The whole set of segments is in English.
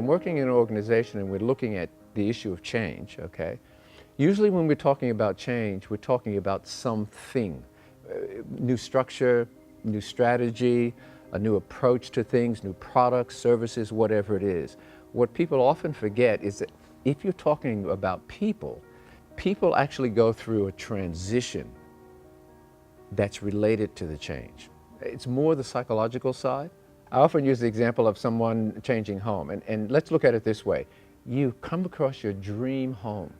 I'm working in an organization and we're looking at the issue of change, okay, usually when we're talking about change, we're talking about something, new structure, new strategy, a new approach to things, new products, services, whatever it is. What people often forget is that if you're talking about people, people actually go through a transition that's related to the change. It's more the psychological side. I often use the example of someone changing home, and let's look at it this way. You come across your dream home.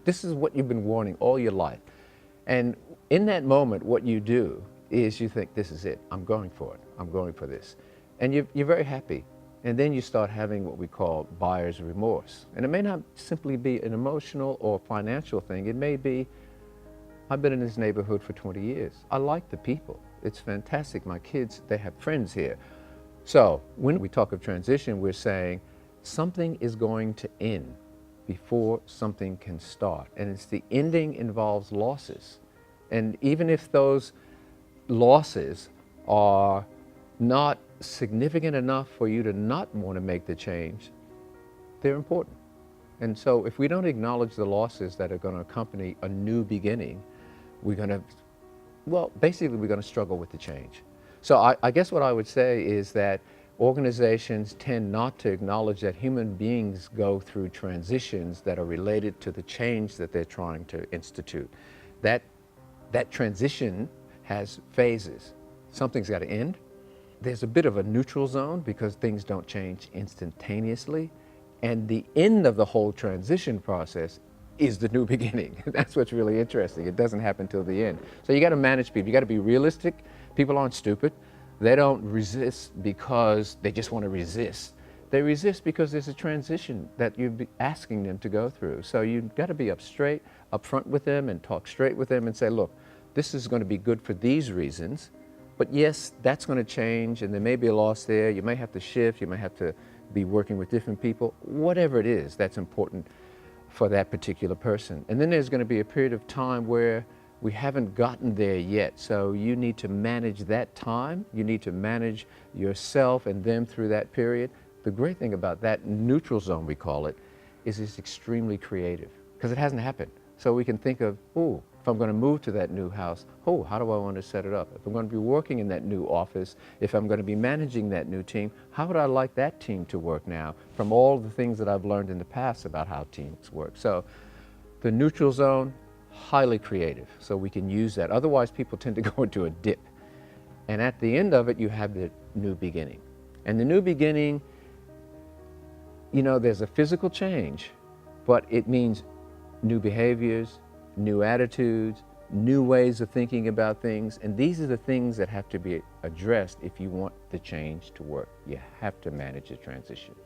This is what you've been wanting all your life. And in that moment, what you do is you think, this is it, I'm going for it, I'm going for this. And you're very happy. And then you start having what we call buyer's remorse. And it may not simply be an emotional or financial thing. It may be, I've been in this neighborhood for 20 years. I like the people. It's fantastic. My kids, they have friends here. So when we talk of transition, we're saying something is going to end before something can start. And it's the ending involves losses. And even if those losses are not significant enough for you to not want to make the change, they're important. And so if we don't acknowledge the losses that are going to accompany a new beginning, we're going to, well, basically we're going to struggle with the change. So I guess what I would say is that organizations tend not to acknowledge that human beings go through transitions that are related to the change that they're trying to institute. That transition has phases. Something's got to end. There's a bit of a neutral zone because things don't change instantaneously. And the end of the whole transition process is the new beginning. That's what's really interesting. It doesn't happen till the end. So you got to manage people. You got to be realistic. People aren't stupid. They don't resist because they just want to resist. They resist because there's a transition that you're asking them to go through. So you've got to be up front with them and talk straight with them and say, look, this is going to be good for these reasons. But yes, that's going to change, and there may be a loss there. You may have to shift. You may have to be working with different people. Whatever it is, that's important for that particular person. And then there's going to be a period of time where we haven't gotten there yet. So you need to manage that time. You need to manage yourself and them through that period. The great thing about that neutral zone, we call it, is it's extremely creative because it hasn't happened. So we can think of, oh, if I'm going to move to that new house, oh, how do I want to set it up? If I'm going to be working in that new office, if I'm going to be managing that new team, how would I like that team to work now from all the things that I've learned in the past about how teams work? So the neutral zone, highly creative, so we can use that. Otherwise, people tend to go into a dip. And at the end of it, you have the new beginning. And the new beginning, you know, there's a physical change, but it means new behaviors, new attitudes, new ways of thinking about things. And these are the things that have to be addressed if you want the change to work. You have to manage the transition.